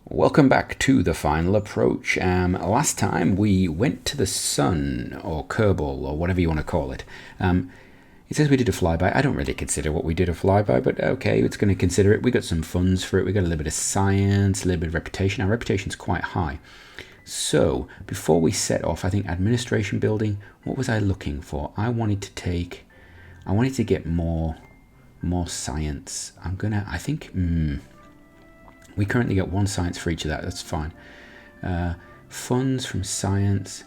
Welcome back to the final approach. Last time we went to the sun, or Kerbal, or whatever you want to call it. It says we did a flyby. I don't really consider what we did a flyby, but okay, it's going to consider it. We got some funds for it. We got a little bit of science, a little bit of reputation. Our reputation's quite high. So before we set off, I think administration building. What was I looking for? I wanted to get more science. We currently get 1 science for each of that. That's fine. Funds from science.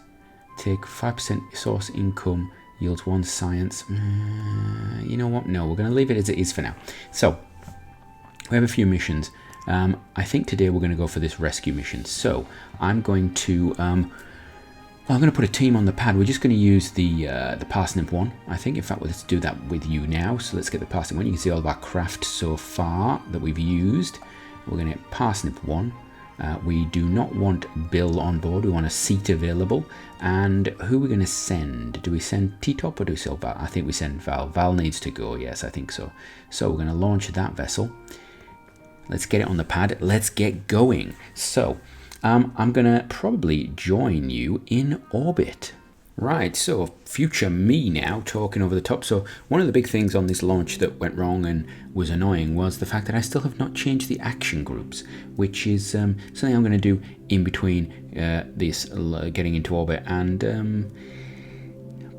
Take 5% source income. Yields 1 science. You know what? No, we're going to leave it as it is for now. So, we have a few missions. I think today we're going to go for this rescue mission. So, I'm going to... I'm going to put a team on the pad. We're just going to use the parsnip one, I think. In fact, let's do that with you now. So, let's get the parsnip one. You can see all of our craft so far that we've used. We're going to get parsnip 1. We do not want Bill on board. We want a seat available. And who are we going to send? Do we send T-Top or do we send Val? I think we send Val. Val needs to go. Yes, I think so. So we're going to launch that vessel. Let's get it on the pad. Let's get going. So I'm going to probably join you in orbit. Right, so future me now talking over the top. So one of the big things on this launch that went wrong and was annoying was the fact that I still have not changed the action groups, which is something I'm going to do in between this getting into orbit and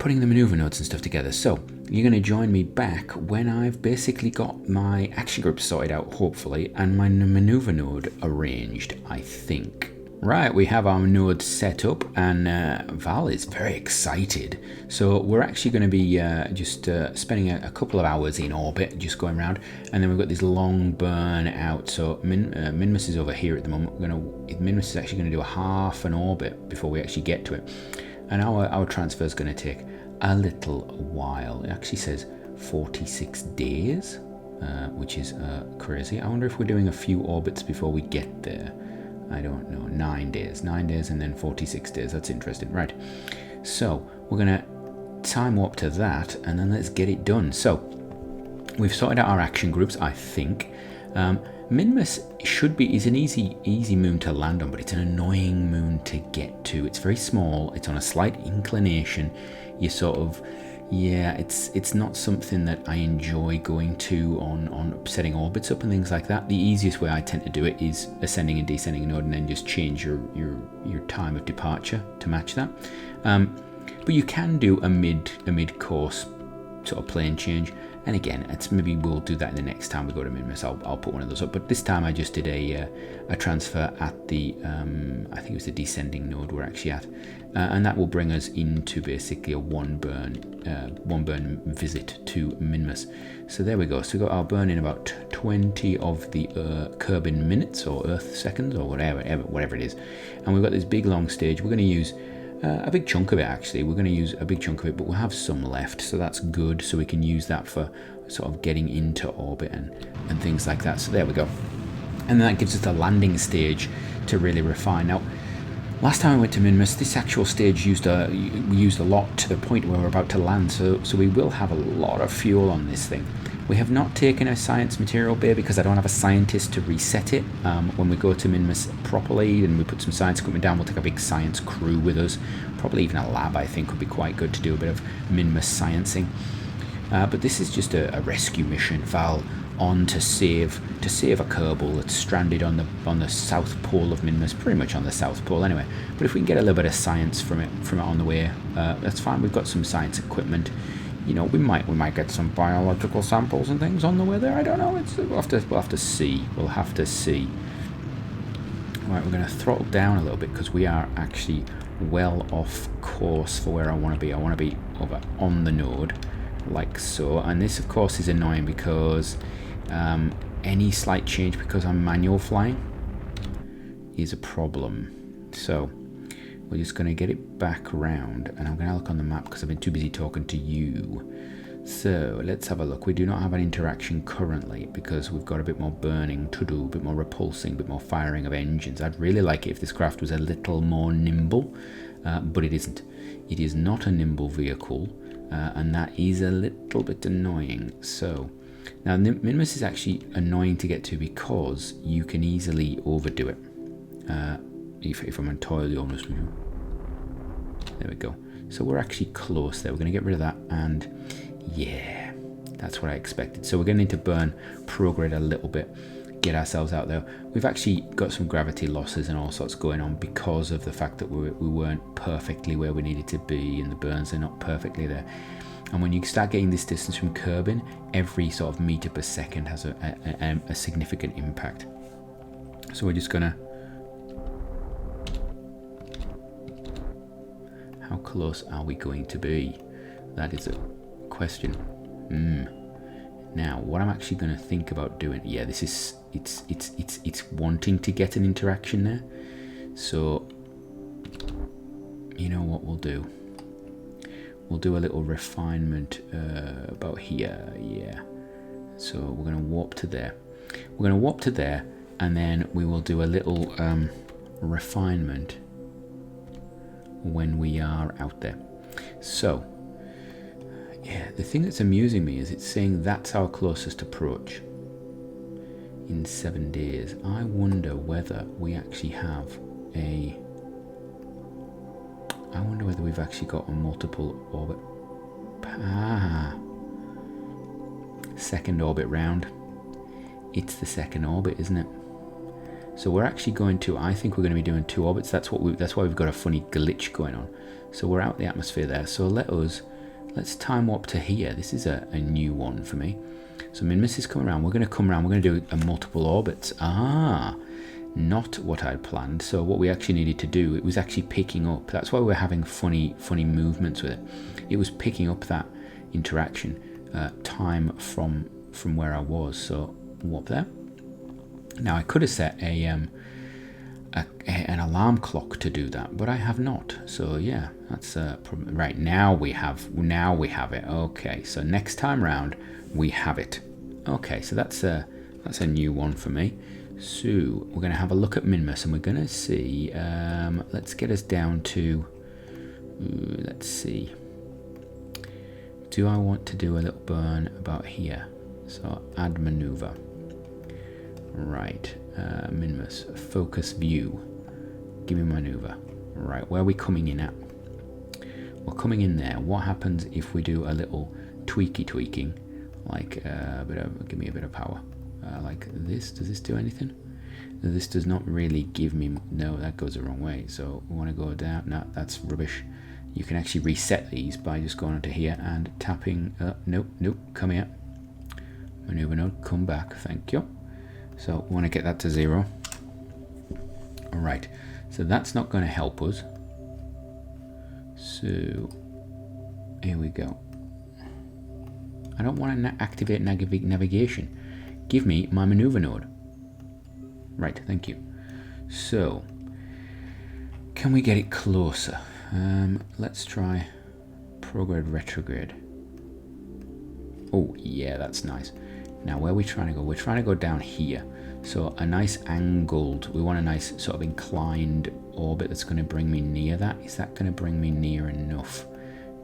putting the maneuver nodes and stuff together. So you're going to join me back when I've basically got my action groups sorted out, hopefully, and my maneuver node arranged, I think. Right, we have our node set up and Val is very excited. So we're actually going to be just spending a couple of hours in orbit, just going around. And then we've got this long burn out. So Minmus is over here at the moment. Minmus is actually going to do a half an orbit before we actually get to it. And our transfer is going to take a little while. It actually says 46 days, which is crazy. I wonder if we're doing a few orbits before we get there. I don't know, 9 days and then 46 days. That's interesting. Right, so we're gonna time warp to that and then let's get it done. So we've sorted out our action groups, I think. Minmus is an easy moon to land on, but it's an annoying moon to get to. It's very small, it's on a slight inclination. You sort of, yeah, it's not something that I enjoy going to on setting orbits up and things like that. The easiest way I tend to do it is ascending and descending a node and then just change your time of departure to match that. But you can do a mid-course sort of plane change. And again, maybe we'll do that in the next time we go to Minmus. I'll put one of those up. But this time I just did a transfer at the, I think it was the descending node we're actually at. And that will bring us into basically a one burn visit to Minmus. So there we go. So we got our burn in about 20 of the Kerbin minutes or Earth seconds or whatever it is. And we've got this big long stage. We're going to use a big chunk of it, actually. We're going to use a big chunk of it, but we'll have some left, so that's good. So we can use that for sort of getting into orbit and things like that. So there we go. And that gives us the landing stage to really refine. Now, last time I went to Minmus, this actual stage we used a lot to the point where we're about to land, so we will have a lot of fuel on this thing. We have not taken a science material bay because I don't have a scientist to reset it. When we go to Minmus properly and we put some science equipment down, we'll take a big science crew with us. Probably even a lab, I think, would be quite good to do a bit of Minmus sciencing. But this is just a rescue mission. Val on to save a Kerbal that's stranded on the south pole of Minmus, pretty much on the south pole anyway. But if we can get a little bit of science from it on the way, that's fine. We've got some science equipment. You know, we might get some biological samples and things on the way there. I don't know. We'll have to see. We'll have to see. Right, we're going to throttle down a little bit because we are actually well off course for where I want to be. I want to be over on the node, like so. And this, of course, is annoying because any slight change because I'm manual flying is a problem. So we're just going to get it back around, and I'm going to look on the map because I've been too busy talking to you. So let's have a look. We do not have an interaction currently because we've got a bit more burning to do, a bit more repulsing, a bit more firing of engines. I'd really like it if this craft was a little more nimble, but it isn't. It is not a nimble vehicle, and that is a little bit annoying. So now Minmus is actually annoying to get to because you can easily overdo it. if I'm entirely honest with you. There we go. So we're actually close there. We're going to get rid of that, and yeah, that's what I expected. So we're going to need to burn prograde a little bit, get ourselves out there. We've actually got some gravity losses and all sorts going on because of the fact that we weren't perfectly where we needed to be, and the burns are not perfectly there. And when you start getting this distance from Kerbin, every sort of meter per second has a significant impact. So we're just gonna... How close are we going to be? That is a question. Now, what I'm actually going to think about doing... Yeah, this is... It's wanting to get an interaction there. So, you know what we'll do? We'll do a little refinement about here. Yeah. So we're going to warp to there. We're going to warp to there, and then we will do a little refinement when we are out there. So, yeah, the thing that's amusing me is it's saying that's our closest approach in 7 days. I wonder whether we actually have a... I wonder whether we've actually got a multiple orbit. Second orbit round. It's the second orbit, isn't it? So we're actually going to... I think we're going to be doing 2 orbits. That's why we've got a funny glitch going on. So we're out the atmosphere there. So let's time warp to here. This is a new one for me. So Minmus is coming around. We're going to come around. We're going to do a multiple orbits. Not what I'd planned. So what we actually needed to do, it was actually picking up. That's why we're having funny movements with it. It was picking up that interaction time from where I was. So warp there. Now I could have set an alarm clock to do that, but I have not. So yeah, that's a problem. Right, now we have it. Okay, so next time round we have it. Okay, so that's a new one for me. So we're going to have a look at Minmus, and we're going to see. Let's get us down to. Let's see. Do I want to do a little burn about here? So add maneuver. Right, Minmus, focus view. Give me maneuver. Right, where are we coming in at? We're coming in there. What happens if we do a little tweaking, like give me a bit of power, like this? Does this do anything? This does not really give me. No, that goes the wrong way. So we want to go down. No, that's rubbish. You can actually reset these by just going onto here and tapping. Nope, come here. Maneuver node, come back. Thank you. So we want to get that to 0. All right, so that's not going to help us. So here we go. I don't want to activate navigation. Give me my maneuver node. Right, thank you. So can we get it closer? Let's try prograde retrograde. Oh yeah, that's nice. Now, where are we trying to go? We're trying to go down here. So a nice angled, we want a nice sort of inclined orbit that's going to bring me near that. Is that going to bring me near enough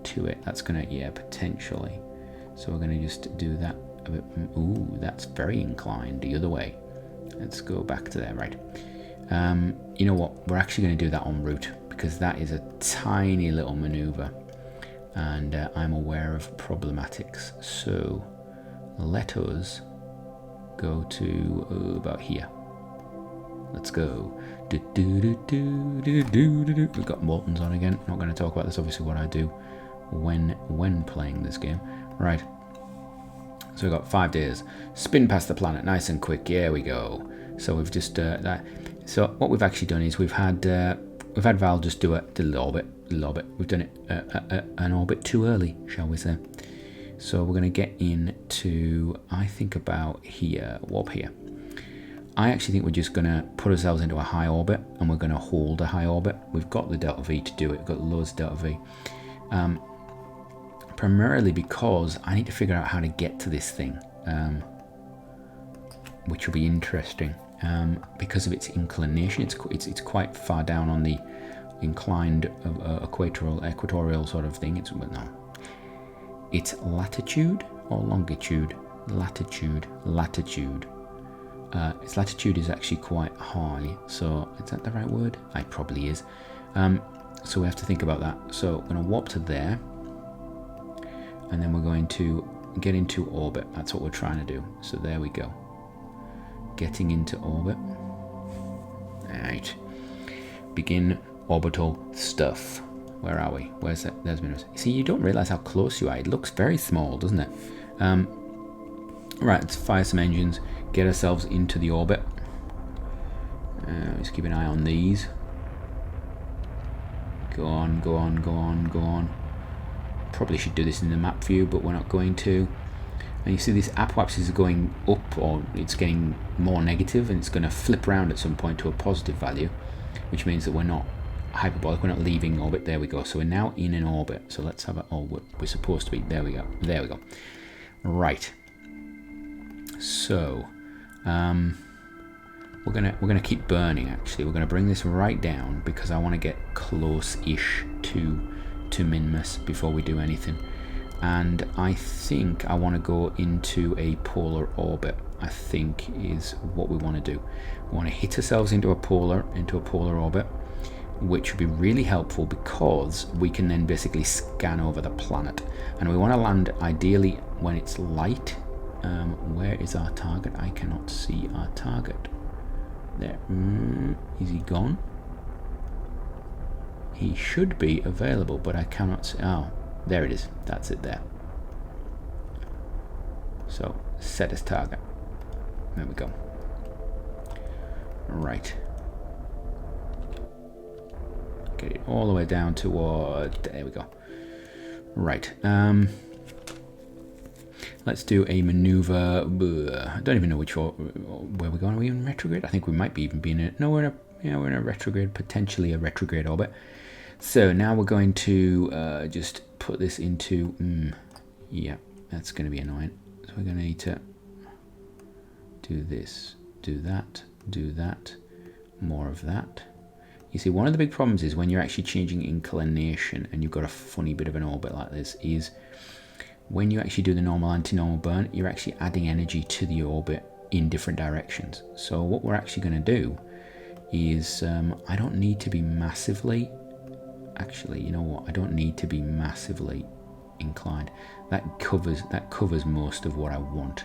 to it? That's going to, yeah, potentially. So we're going to just do that a bit. Ooh, that's very inclined the other way. Let's go back to there, right. You know what? We're actually going to do that en route because that is a tiny little maneuver. And I'm aware of problematics. So let us go to about here. Let's go. We've got Morton's on again. Not going to talk about this. Obviously, what I do when playing this game. Right. So we've got 5 days. Spin past the planet, nice and quick. Here we go. So we've just that. So what we've actually done is we've had Val just do a little orbit. We've done it an orbit too early, shall we say? So we're going to get into, I think, about here, warp here. I actually think we're just going to put ourselves into a high orbit, and we're going to hold a high orbit. We've got the delta V to do it. We've got loads of delta V. Primarily because I need to figure out how to get to this thing, which will be interesting because of its inclination. It's quite far down on the inclined equatorial sort of thing. It's latitude or longitude? Latitude. its latitude is actually quite high. So is that the right word? It probably is. So we have to think about that. So we're going to warp to there, and then we're going to get into orbit. That's what we're trying to do. So there we go. Getting into orbit. Right. Begin orbital stuff. Where are we? Where's that? There's Minmus. See, you don't realize how close you are. It looks very small, doesn't it? Right, let's fire some engines. Get ourselves into the orbit. Let's keep an eye on these. Go on, go on, go on, go on. Probably should do this in the map view, but we're not going to. And you see this apoapsis is going up, or it's getting more negative, and it's going to flip around at some point to a positive value, which means that we're not hyperbolic, we're not leaving orbit. There we go. So we're now in an orbit. So let's have it. Oh, we're supposed to be. There we go. There we go. Right. So we're gonna keep burning. Actually, we're gonna bring this right down because I want to get close-ish to Minmus before we do anything. And I think I want to go into a polar orbit. I think is what we want to do. We want to hit ourselves into a polar orbit, which would be really helpful because we can then basically scan over the planet. And we want to land ideally when it's light. Where is our target? I cannot see our target. There. Is he gone? He should be available, but I cannot see. Oh, there it is. That's it there. So, set as target. There we go. Right. Get it all the way down toward... There we go. Right. Let's do a maneuver. I don't even know where we're going. Are we in retrograde? I think we might be even be in a... No, we're in a retrograde, potentially a retrograde orbit. So now we're going to just put this into... yeah, that's going to be annoying. So we're going to need to do this, do that, more of that. You see, one of the big problems is when you're actually changing inclination and you've got a funny bit of an orbit like this is when you actually do the normal anti-normal burn, you're actually adding energy to the orbit in different directions. So what we're actually going to do is, I don't need to be massively, actually, you know what? I don't need to be massively inclined. That covers most of what I want.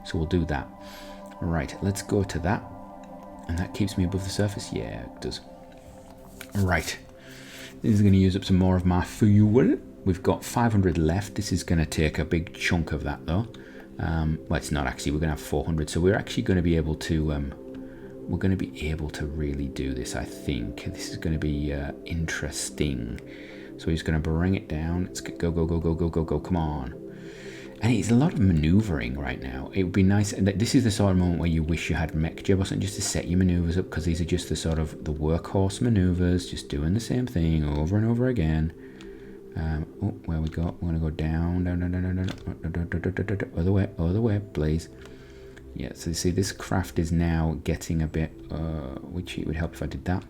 So we'll do that. Right, let's go to that. And that keeps me above the surface? Yeah, it does. Right, this is going to use up some more of my fuel. We've got 500 left. This is going to take a big chunk of that though. Well, it's not actually. We're going to have 400. So we're actually going to be able to really do this. I think this is going to be interesting. So he's going to bring it down. Let's go, go, go, go, go, go, go. Come on. And it's a lot of maneuvering right now. It would be nice. And this is the sort of moment where you wish you had mech or something just to set your maneuvers up, because these are just the sort of the workhorse maneuvers, just doing the same thing over and over again. Oh, where we go? We're going to go down, other way, please. Yeah, so you see this craft is now getting a bit, which it would help if I did that.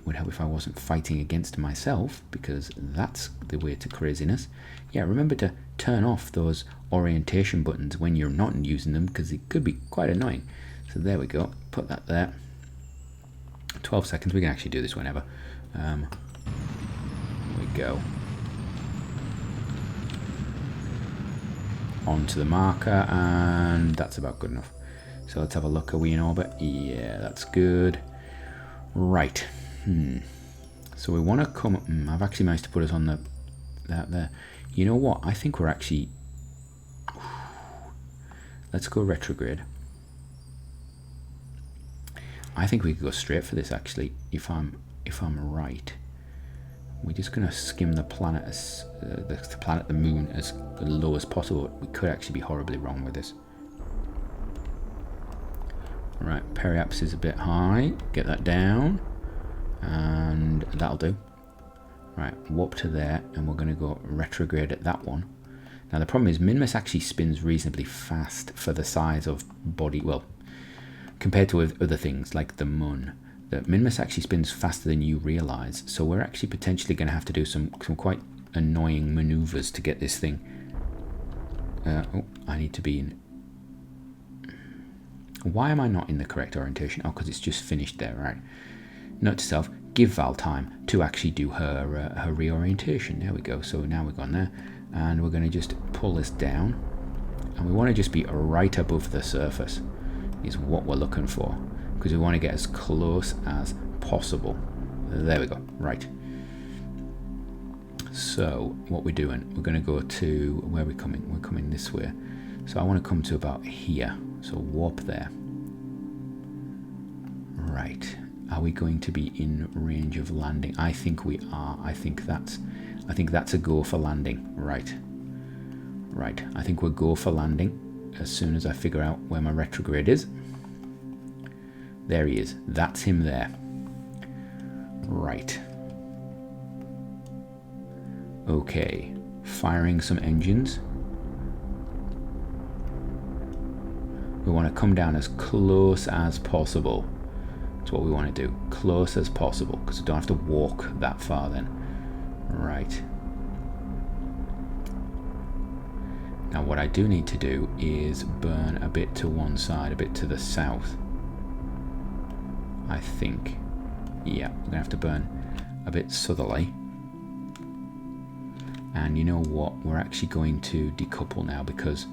Would help if I wasn't fighting against myself, because that's the way to craziness. Yeah, remember to turn off those orientation buttons when you're not using them, because it could be quite annoying. So there we go, put that there. 12 seconds, we can actually do this whenever. There we go. Onto the marker, and that's about good enough. So let's have a look. Are we in orbit? Yeah, that's good. Right. So we want to come... I've actually managed to put us on that there. You know what? I think we're actually... Let's go retrograde. I think we could go straight for this, actually, if I'm right. We're just going to skim the planet as the moon as low as possible. We could actually be horribly wrong with this. Right, periaps is a bit high. Get that down, and that'll do. Right, warp to there, and we're going to go retrograde at that one. Now the problem is Minmus actually spins reasonably fast for the size of body. Well, compared to other things like the moon. The Minmus actually spins faster than you realise, so we're actually potentially going to have to do some quite annoying manoeuvres to get this thing. Oh, I need to be in Why am I not in the correct orientation? Oh, because it's just finished there, right? Note to self, give Val time to actually do her reorientation. There we go. So now we've gone there, and we're going to just pull this down, and we want to just be right above the surface is what we're looking for, because we want to get as close as possible. There we go. Right. So what we're doing, we're going to go to, where are we coming? We're coming this way. So I want to come to about here. So warp there. Right. Are we going to be in range of landing? I think we are. I think that's a go for landing. Right. Right. I think we'll go for landing as soon as I figure out where my retrograde is. There he is. That's him there. Right. Okay. Firing some engines. We want to come down as close as possible. That's what we want to do. Close as possible, because we don't have to walk that far then. Right. Now what I do need to do is burn a bit to one side, a bit to the south. I think. Yeah, we're going to have to burn a bit southerly. And you know what? We're actually going to decouple now, because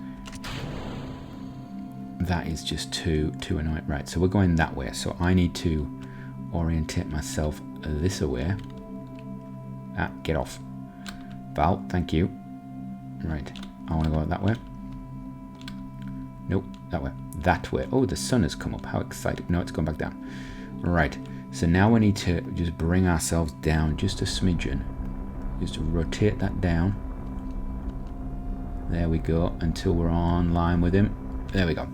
that is just too annoying. Right, so we're going that way. So I need to orientate myself this way. Ah, get off. Val, thank you. Right, I want to go that way. Nope, that way. That way. Oh, the sun has come up. How exciting. No, it's gone back down. Right, so now we need to just bring ourselves down just a smidgen. Just to rotate that down. There we go, until we're on line with him. There we go.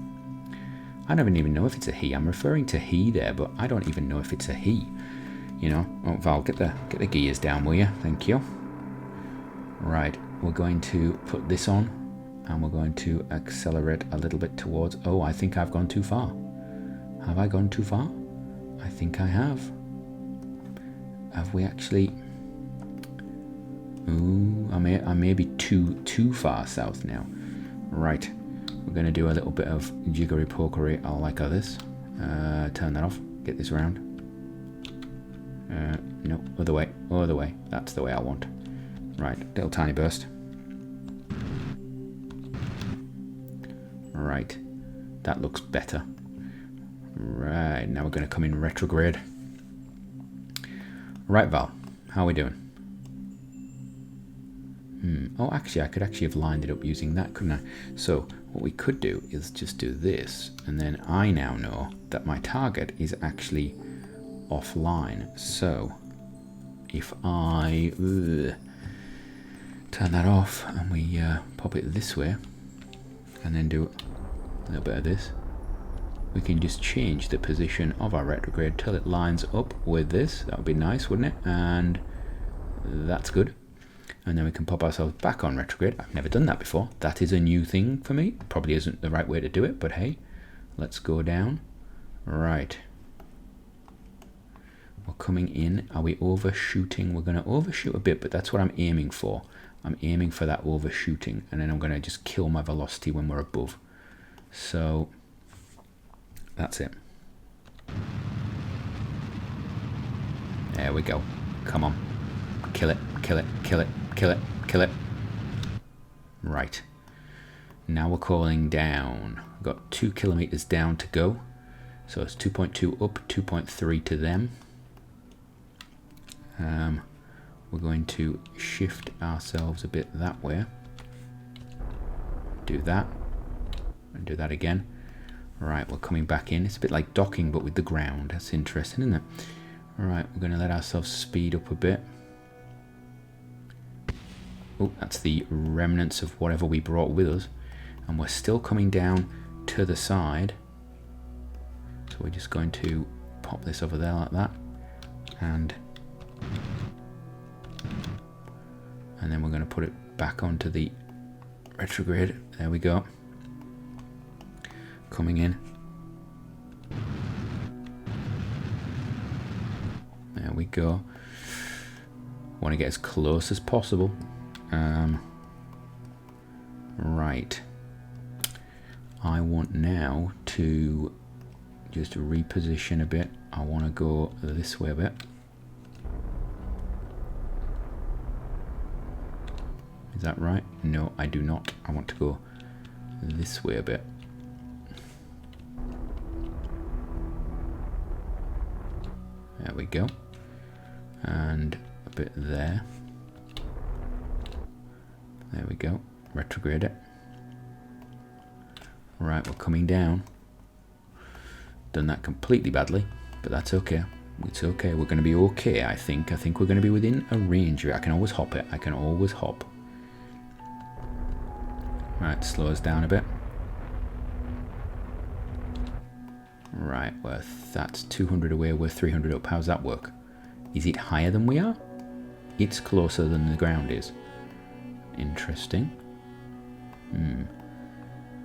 I don't even know if it's a he. I'm referring to he there, but I don't even know if it's a he. You know. Oh, Val, get the gears down, will you? Thank you. Right, we're going to put this on, and we're going to accelerate a little bit towards. Oh, I think I've gone too far. Have I gone too far? I think I have. Have we actually? Ooh, I may be too far south now. Right. We're going to do a little bit of jiggery pokery. I like this. Turn that off. Get this around. No, other way. Other way. That's the way I want. Right, little tiny burst. Right, that looks better. Right, now we're going to come in retrograde. Right, Val, how are we doing? Oh, actually, I could actually have lined it up using that, couldn't I? So what we could do is just do this, and then I now know that my target is actually offline. So if I turn that off and we pop it this way, and then do a little bit of this, we can just change the position of our retrograde till it lines up with this. That would be nice, wouldn't it? And that's good. And then we can pop ourselves back on retrograde. I've never done that before. That is a new thing for me. Probably isn't the right way to do it, but hey, let's go down. Right. We're coming in. Are we overshooting? We're going to overshoot a bit, but that's what I'm aiming for. I'm aiming for that overshooting, and then I'm going to just kill my velocity when we're above. So that's it. There we go. Come on. Kill it, kill it, kill it, kill it, kill it. Right. Now we're calling down. We've got 2 kilometers down to go. So it's 2.2 up, 2.3 to them. We're going to shift ourselves a bit that way. Do that. And do that again. Right, we're coming back in. It's a bit like docking, but with the ground. That's interesting, isn't it? Alright, we're going to let ourselves speed up a bit. Oh, that's the remnants of whatever we brought with us. And we're still coming down to the side. So we're just going to pop this over there like that. And then we're going to put it back onto the retrograde. There we go. Coming in. There we go. Want to get as close as possible. Right. I want now to just reposition a bit. I want to go this way a bit. Is that right? No, I do not. I want to go this way a bit. There we go. And a bit there. There we go. Retrograde it. Right, we're coming down. Done that completely badly, but that's okay. It's okay. We're going to be okay, I think. I think we're going to be within a range. I can always hop it. I can always hop. Right, slow us down a bit. Right, well, that's 200 away. We're 300 up. How's that work? Is it higher than we are? It's closer than the ground is. Interesting.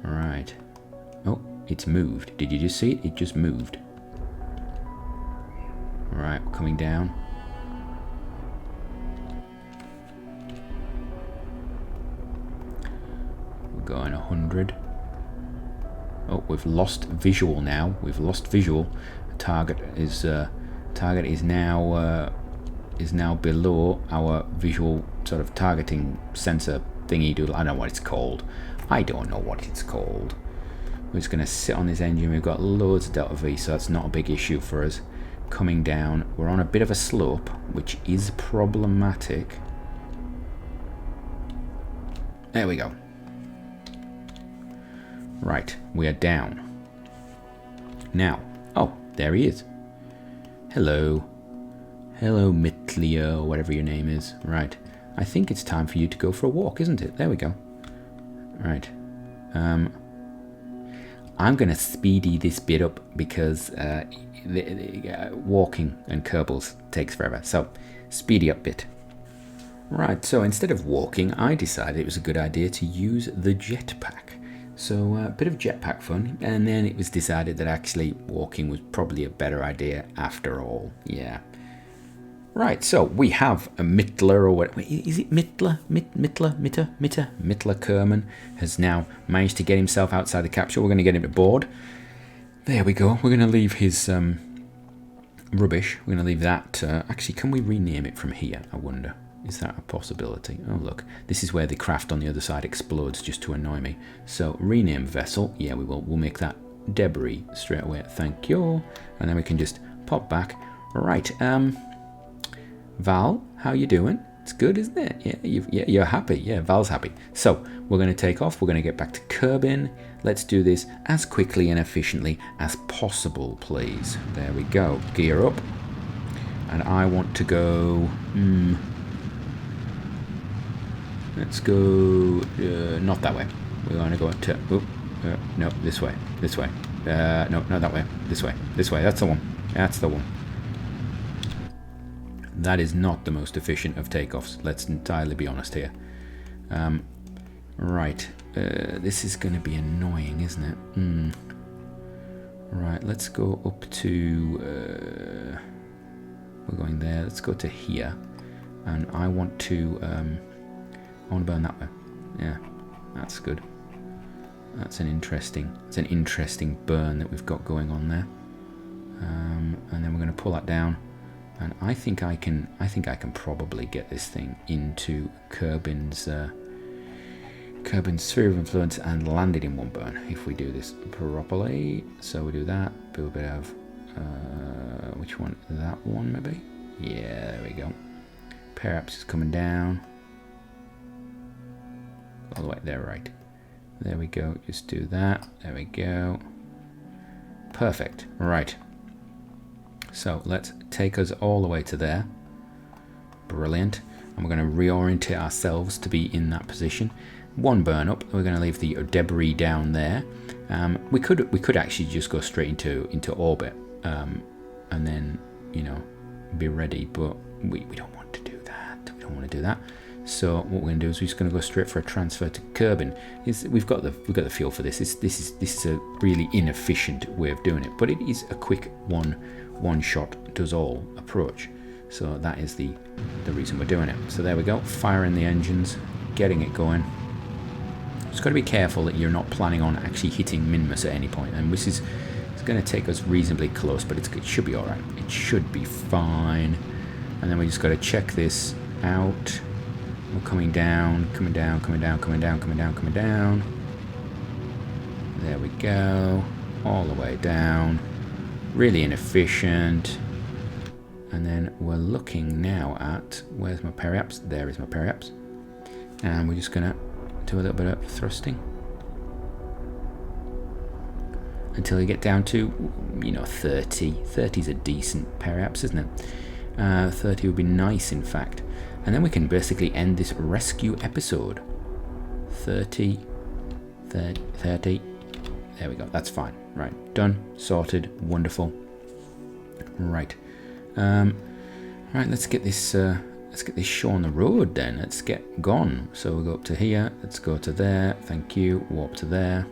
Right. Oh, it's moved. Did you just see it? It just moved. Right, we're coming down. We're going 100. Oh, we've lost visual now. We've lost visual. Target is now below our visual sort of targeting sensor thingy doodle. I don't know what it's called. I don't know what it's called. We're just going to sit on this engine. We've got loads of delta V, so that's not a big issue for us. Coming down, we're on a bit of a slope, which is problematic. There we go. Right, we are down. Now, oh, there he is. Hello. Hello, Mitlia, whatever your name is. Right, I think it's time for you to go for a walk, isn't it? There we go. Right. I'm going to speedy this bit up because walking and Kerbals takes forever. So, speedy up bit. Right, so instead of walking, I decided it was a good idea to use the jetpack. So, a bit of jetpack fun, and then it was decided that actually walking was probably a better idea after all. Yeah. Right, so we have a Mittler, or what is it? Mittler? Mittler Kerbin has now managed to get himself outside the capsule. We're going to get him to board. There we go. We're going to leave his rubbish. We're going to leave that. Actually, can we rename it from here? I wonder. Is that a possibility? Oh, look. This is where the craft on the other side explodes just to annoy me. So, rename vessel. Yeah, we will. We'll make that debris straight away. Thank you. And then we can just pop back. Right. Val, how you doing? It's good, isn't it? Yeah, you're happy. Yeah, Val's happy. So, we're going to take off. We're going to get back to Kerbin. Let's do this as quickly and efficiently as possible, please. There we go. Gear up. And I want to go... let's go... not that way. We're going to go to... no, this way. This way. No, not that way. This way. This way. That's the one. That's the one. That is not the most efficient of takeoffs. Let's entirely be honest here. Right. This is going to be annoying, isn't it? Right, let's go up to... we're going there. Let's go to here. And I want to... I want to burn that way. Yeah, that's good. That's an interesting burn that we've got going on there. And then we're going to pull that down. And I think I can probably get this thing into Kerbin's sphere of influence and land it in one burn if we do this properly. So we do that. Do a bit of which one? That one maybe. Yeah, there we go. Perhaps it's coming down. All the way there, right? There we go. Just do that. There we go. Perfect. Right. So let's take us all the way to there. Brilliant. And we're going to reorientate ourselves to be in that position. One burn up. We're going to leave the debris down there. We could actually just go straight into orbit, and then be ready. But we don't want to do that. We don't want to do that. So what we're going to do is we're just going to go straight for a transfer to Kerbin. We've got the feel for this. This is a really inefficient way of doing it, but it is a quick one shot does all approach. So that is the reason we're doing it. So there we go, firing the engines, getting it going. Just got to be careful that you're not planning on actually hitting Minmus at any point. And this is It's going to take us reasonably close, but it should be alright. It should be fine. And then we just got to check this out. We're coming down, coming down, coming down, coming down, coming down, coming down. There we go. All the way down. Really inefficient. And then we're looking now at, where's my periaps? There is my periaps. And we're just going to do a little bit of thrusting. Until you get down to, 30. 30 is a decent periaps, isn't it? 30 would be nice, in fact. And then we can basically end this rescue episode. 30. There we go. That's fine. Right. Done. Sorted. Wonderful. Right. Right. Let's get this show on the road then. Let's get gone. So we'll go up to here. Let's go to there. Thank you. Warp to there.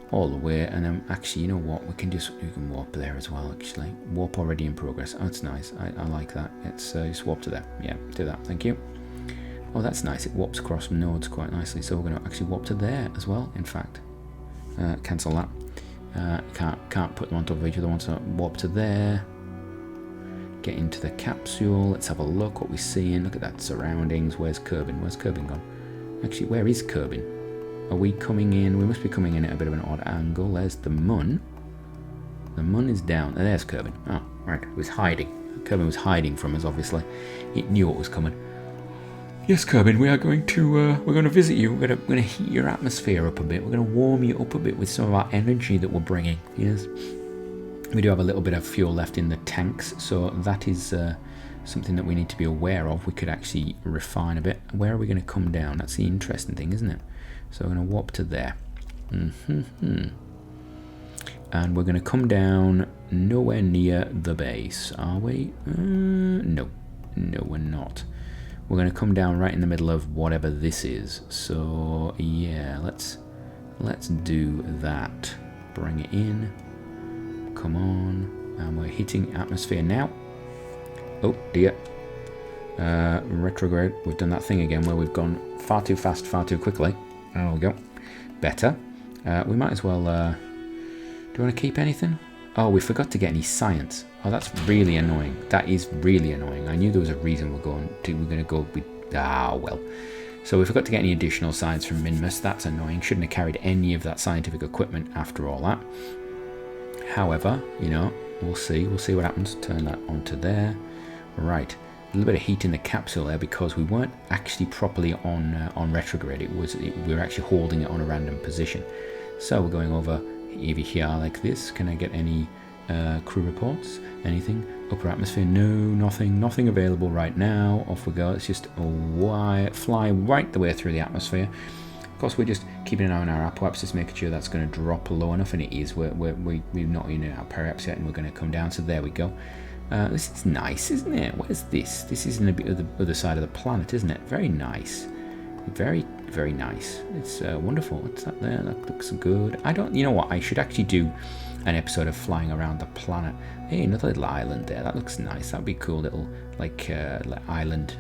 All the way, and then actually, you know what? We can warp there as well. Actually, warp already in progress. Oh, that's nice. I like that. It's just warp to there. Yeah, do that. Thank you. Oh, that's nice. It warps across nodes quite nicely. So we're going to actually warp to there as well. In fact, cancel that. Can't put them on top of each other. Want to warp to there. Get into the capsule. Let's have a look. What we're seeing. Look at that surroundings. Where's Kerbin? Where's Kerbin gone? Actually, where is Kerbin? Are we coming in? We must be coming in at a bit of an odd angle. There's the Mun. The Mun is down. There's Kerbin. Oh, right. It was hiding. Kerbin was hiding from us, obviously. It knew what was coming. Yes, Kerbin, we are going to we're going to visit you. We're going to heat your atmosphere up a bit. We're going to warm you up a bit with some of our energy that we're bringing. Yes. We do have a little bit of fuel left in the tanks, so that is something that we need to be aware of. We could actually refine a bit. Where are we going to come down? That's the interesting thing, isn't it? So we're going to warp to there. And we're going to come down nowhere near the base, are we? No. No, we're not. We're going to come down right in the middle of whatever this is. So, yeah, let's do that. Bring it in. Come on. And we're hitting atmosphere now. Oh, dear. Retrograde. We've done that thing again where we've gone far too fast, far too quickly. There we go. Better. We might as well... do you want to keep anything? Oh, we forgot to get any science. Oh, that's really annoying. That is really annoying. I knew there was a reason we're going to go with... Ah, well. So we forgot to get any additional science from Minmus. That's annoying. Shouldn't have carried any of that scientific equipment after all that. However, we'll see. We'll see what happens. Turn that onto there. Right. A little bit of heat in the capsule there because we weren't actually properly on retrograde. We were actually holding it on a random position. So we're going over here like this. Can I get any crew reports? Anything? Upper atmosphere? No, nothing available right now. Off we go. Let's just fly right the way through the atmosphere. Of course, we're just keeping an eye on our apoaps, just making sure that's going to drop low enough, and it is. We're not in our periaps yet, and we're going to come down. So there we go. This is nice, isn't it? What is this? This is in a bit of the other side of the planet, isn't it? Very nice. Very, very nice. It's wonderful. What's that there? That looks good. You know what? I should actually do an episode of flying around the planet. Hey, another little island there. That looks nice. That'd be cool. Little island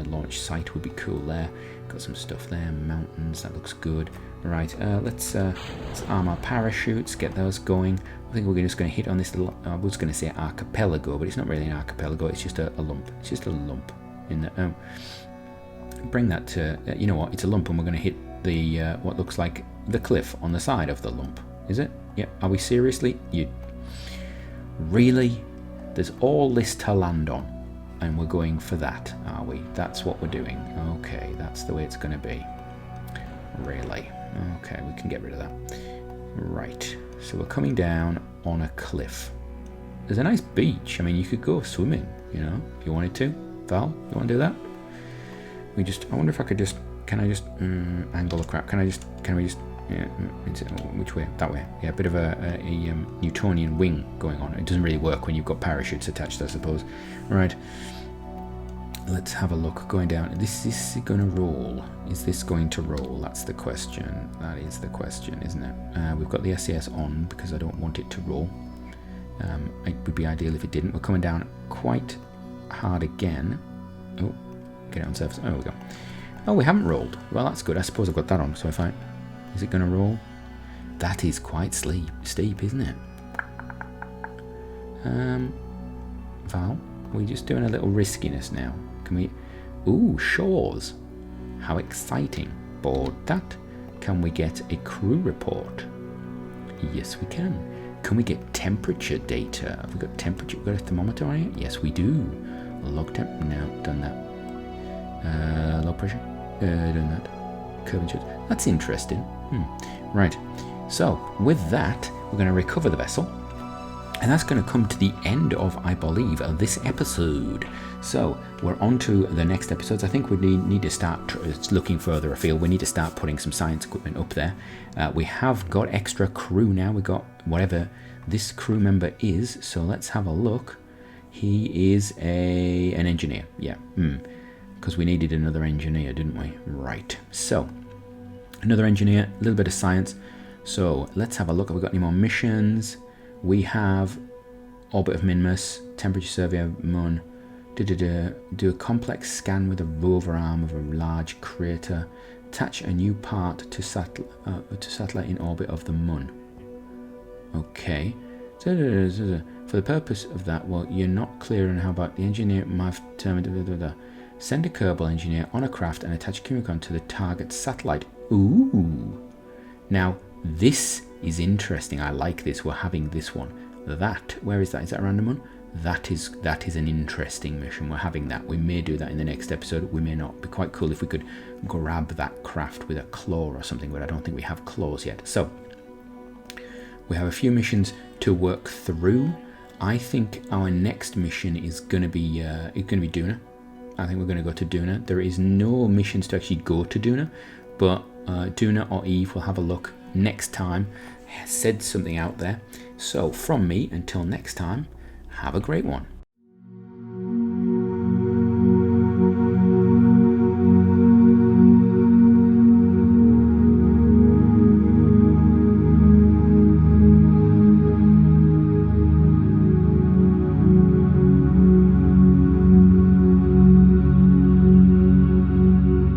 launch site would be cool there. Got some stuff there. Mountains. That looks good. Right. Let's arm our parachutes. Get those going. I think we're just going to hit on this little. I was going to say archipelago, but it's not really an archipelago. It's just a lump. It's just a lump in the. Bring that to. You know what? It's a lump, and we're going to hit the what looks like the cliff on the side of the lump. Is it? Yeah. Are we seriously? Really? There's all this to land on, and we're going for that, are we? That's what we're doing. Okay, that's the way it's going to be. Really? Okay, we can get rid of that. Right. So we're coming down on a cliff. There's a nice beach. I mean, you could go swimming, if you wanted to. Val, you want to do that? I wonder if I could just, can I just angle the crap? Can we just, yeah, which way? That way. Yeah, a bit of a Newtonian wing going on. It doesn't really work when you've got parachutes attached, I suppose. Right. Let's have a look. Going down. This is going to roll. Is this going to roll? That's the question. That is the question, isn't it? We've got the SAS on because I don't want it to roll. It would be ideal if it didn't. We're coming down quite hard again. Oh, get it on surface. Oh, there we go. Oh, we haven't rolled. Well, that's good. I suppose I've got that on. So if is it going to roll? That is quite steep, isn't it? Val, we're just doing a little riskiness now. Can we... Ooh, shores. How exciting. Board that. Can we get a crew report? Yes, we can. Can we get temperature data? Have we got temperature? We've got a thermometer on it? Yes, we do. Log temp? No, done that. Log pressure? Done that. Curvature? That's interesting. Right. So, with that, we're going to recover the vessel. And that's going to come to the end of, I believe, this episode. So we're on to the next episodes. I think we need to start looking further afield. We need to start putting some science equipment up there. We have got extra crew now. We got whatever this crew member is. So let's have a look. He is an engineer. Yeah, because we needed another engineer, didn't we? Right. So another engineer, a little bit of science. So let's have a look. Have we got any more missions? We have orbit of Minmus, temperature survey of Mun, do a complex scan with a rover arm of a large crater, attach a new part to satellite in orbit of the Mun. Okay. For the purpose of that, well, you're not clear on how about the engineer might determine. Send a Kerbal engineer on a craft and attach Kimicon to the target satellite. Ooh. Now, this is interesting. I like this. We're having this one. That, where is that? Is that a random one? That is an interesting mission. We're having that. We may do that in the next episode. We may not. It'd be quite cool if we could grab that craft with a claw or something, but I don't think we have claws yet. So we have a few missions to work through. I think our next mission is going to be Duna. I think we're going to go to Duna. There is no missions to actually go to Duna, but Duna or Eve will have a look next time. I said something out there. So from me, until next time, have a great one.